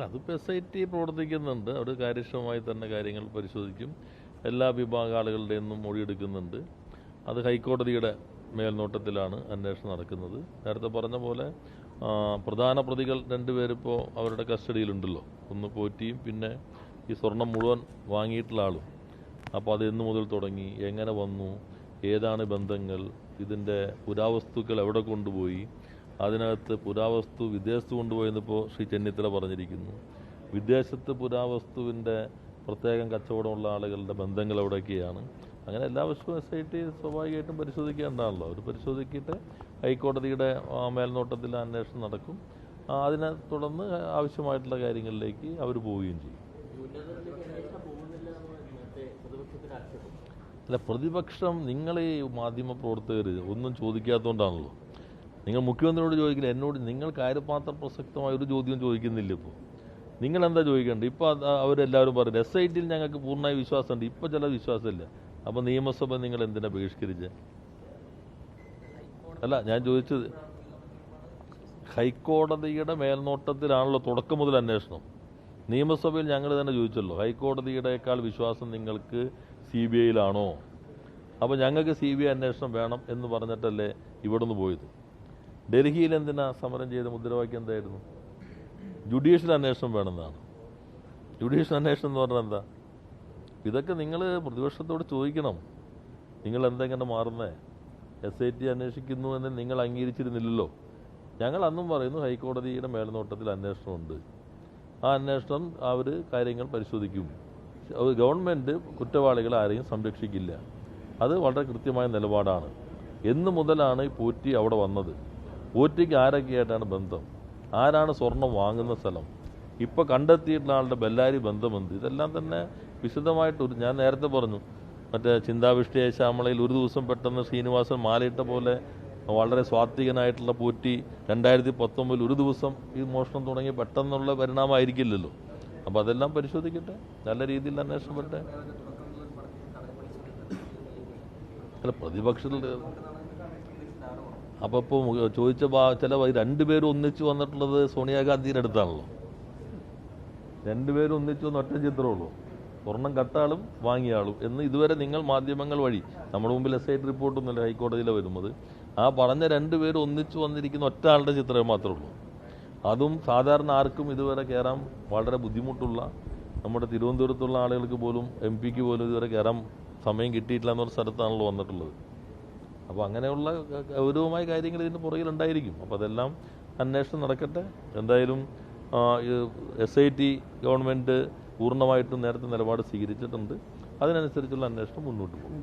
അതിപ്പോൾ SIT പ്രവർത്തിക്കുന്നുണ്ട്. അവർ കാര്യക്ഷമമായി തന്നെ കാര്യങ്ങൾ പരിശോധിക്കും. എല്ലാ വിഭാഗ ആളുകളുടെ നിന്നും മൊഴിയെടുക്കുന്നുണ്ട്. അത് ഹൈക്കോടതിയുടെ മേൽനോട്ടത്തിലാണ് അന്വേഷണം നടക്കുന്നത്. നേരത്തെ പറഞ്ഞ പോലെ പ്രധാന പ്രതികൾ രണ്ടുപേരിപ്പോൾ അവരുടെ കസ്റ്റഡിയിലുണ്ടല്ലോ. ഒന്ന് പോറ്റിയും പിന്നെ ഈ സ്വർണം മുഴുവൻ വാങ്ങിയിട്ടുള്ള ആളും. അപ്പോൾ അത് എന്ന് മുതൽ തുടങ്ങി, എങ്ങനെ വന്നു, ഏതാണ് ബന്ധങ്ങൾ, ഇതിൻ്റെ പുരാവസ്തുക്കൾ എവിടെ കൊണ്ടുപോയി, അതിനകത്ത് പുരാവസ്തു വിദേശത്ത് കൊണ്ടുപോയെന്നിപ്പോൾ ശ്രീ ചെന്നിത്തല പറഞ്ഞിരിക്കുന്നു. വിദേശത്ത് പുരാവസ്തുവിൻ്റെ പ്രത്യേകം കച്ചവടമുള്ള ആളുകളുടെ ബന്ധങ്ങൾ എവിടെയൊക്കെയാണ്. അങ്ങനെ എല്ലാ വശവും SIT സ്വാഭാവികമായിട്ടും പരിശോധിക്കേണ്ടതാണല്ലോ. അവർ പരിശോധിച്ചിട്ട് ഹൈക്കോടതിയുടെ മേൽനോട്ടത്തിൽ അന്വേഷണം നടക്കും. അതിനെ തുടർന്ന് ആവശ്യമായിട്ടുള്ള കാര്യങ്ങളിലേക്ക് അവർ പോവുകയും ചെയ്യും. അല്ല, പ്രതിപക്ഷം നിങ്ങൾ ഈ മാധ്യമ പ്രവർത്തകർ ഒന്നും ചോദിക്കാത്തതുകൊണ്ടാണല്ലോ. നിങ്ങൾ മുഖ്യമന്ത്രിയോട് ചോദിക്കില്ല, എന്നോട് നിങ്ങൾ കാര്യപാത്ര പ്രസക്തമായ ഒരു ചോദ്യം ചോദിക്കുന്നില്ല. ഇപ്പോൾ നിങ്ങൾ എന്താ ചോദിക്കേണ്ടത്? ഇപ്പോൾ അവരെല്ലാവരും പറയുന്നത് SIT ഞങ്ങൾക്ക് പൂർണ്ണമായി വിശ്വാസമുണ്ട്, ഇപ്പോൾ ചില വിശ്വാസമില്ല. അപ്പോൾ നിയമസഭ നിങ്ങൾ എന്തിനാ ബഹിഷ്കരിച്ചത്? അല്ല, ഞാൻ ചോദിച്ചത് ഹൈക്കോടതിയുടെ മേൽനോട്ടത്തിലാണല്ലോ തുടക്കം മുതൽ അന്വേഷണം. നിയമസഭയിൽ ഞങ്ങൾ തന്നെ ചോദിച്ചല്ലോ, ഹൈക്കോടതിയുടെക്കാൾ വിശ്വാസം നിങ്ങൾക്ക് CBIയിലാണോ? അപ്പോൾ ഞങ്ങൾക്ക് CBI അന്വേഷണം വേണം എന്ന് പറഞ്ഞിട്ടല്ലേ ഇവിടുന്ന് പോയത്. ഡൽഹിയിൽ എന്തിനാ സമരം ചെയ്ത മുദ്രാവാക്യം എന്തായിരുന്നു? ജുഡീഷ്യൽ അന്വേഷണം വേണമെന്നാണ്. ജുഡീഷ്യൽ അന്വേഷണം എന്ന് പറഞ്ഞാൽ എന്താ? ഇതൊക്കെ നിങ്ങൾ പ്രതിപക്ഷത്തോട് ചോദിക്കണം. നിങ്ങൾ എന്തെങ്ങനെ മാറുന്നേ? SIT അന്വേഷിക്കുന്നു എന്ന് നിങ്ങൾ അംഗീകരിച്ചിരുന്നില്ലല്ലോ. ഞങ്ങൾ അന്നും പറയുന്നു ഹൈക്കോടതിയുടെ മേൽനോട്ടത്തിൽ അന്വേഷണമുണ്ട്. ആ അന്വേഷണം അവർ കാര്യങ്ങൾ പരിശോധിക്കും. ഗവൺമെൻറ് കുറ്റവാളികളെ ആരെയും സംരക്ഷിക്കില്ല. അത് വളരെ കൃത്യമായ നിലപാടാണ്. എന്ന് മുതലാണ് ഈ പോറ്റി അവിടെ വന്നത്? പോറ്റിക്ക് ആരൊക്കെയായിട്ടാണ് ബന്ധം? ആരാണ് സ്വർണം വാങ്ങുന്ന സ്ഥലം? ഇപ്പോൾ കണ്ടെത്തിയിട്ടുള്ള ആളുടെ ബെല്ലാരി ബന്ധമെന്ത്? ഇതെല്ലാം തന്നെ വിശദമായിട്ട് ഞാൻ നേരത്തെ പറഞ്ഞു. മറ്റേ ചിന്താവിഷ്ടയ ശ്യാമളയിൽ ഒരു ദിവസം പെട്ടെന്ന് ശ്രീനിവാസൻ മാലയിട്ട പോലെ വളരെ സ്വാത്വികനായിട്ടുള്ള പോറ്റി 2019 ഒരു ദിവസം ഈ മോഷണം തുടങ്ങി പെട്ടെന്നുള്ള പരിണാമമായിരിക്കില്ലല്ലോ. അപ്പോൾ അതെല്ലാം പരിശോധിക്കട്ടെ, നല്ല രീതിയിൽ അന്വേഷണം വരട്ടെ. അല്ല, പ്രതിപക്ഷത്തിൽ അപ്പോൾ ഇപ്പോൾ ചോദിച്ച ചില രണ്ടുപേരും ഒന്നിച്ച് വന്നിട്ടുള്ളത് സോണിയാഗാന്ധിയുടെ അടുത്താണല്ലോ. രണ്ടുപേരും ഒന്നിച്ച് വന്ന ഒറ്റ ചിത്രമുള്ളൂ, സ്വർണം കട്ടാളും വാങ്ങിയാളും എന്ന് ഇതുവരെ നിങ്ങൾ മാധ്യമങ്ങൾ വഴി, നമ്മുടെ മുമ്പിൽ SIT റിപ്പോർട്ടൊന്നുമില്ല, ഹൈക്കോടതിയിലെ വരുന്നത്. ആ പറഞ്ഞ രണ്ടുപേരും ഒന്നിച്ച് വന്നിരിക്കുന്ന ഒറ്റ ആളുടെ ചിത്രമേ മാത്രമേ ഉള്ളൂ. അതും സാധാരണ ആർക്കും ഇതുവരെ കയറാൻ വളരെ ബുദ്ധിമുട്ടുള്ള, നമ്മുടെ തിരുവനന്തപുരത്തുള്ള ആളുകൾക്ക് പോലും MP-ക്ക് പോലും ഇതുവരെ കയറാൻ സമയം കിട്ടിയിട്ടില്ല എന്നൊരു സ്ഥലത്താണല്ലോ വന്നിട്ടുള്ളത്. അപ്പോൾ അങ്ങനെയുള്ള ഗൗരവമായ കാര്യങ്ങൾ ഇതിൻ്റെ പുറകിലുണ്ടായിരിക്കും. അപ്പോൾ അതെല്ലാം അന്വേഷണം നടക്കട്ടെ. എന്തായാലും SIT ഗവൺമെൻറ് പൂർണ്ണമായിട്ടും നേരത്തെ നിലപാട് സ്വീകരിച്ചിട്ടുണ്ട്. അതിനനുസരിച്ചുള്ള അന്വേഷണം മുന്നോട്ട് പോകും.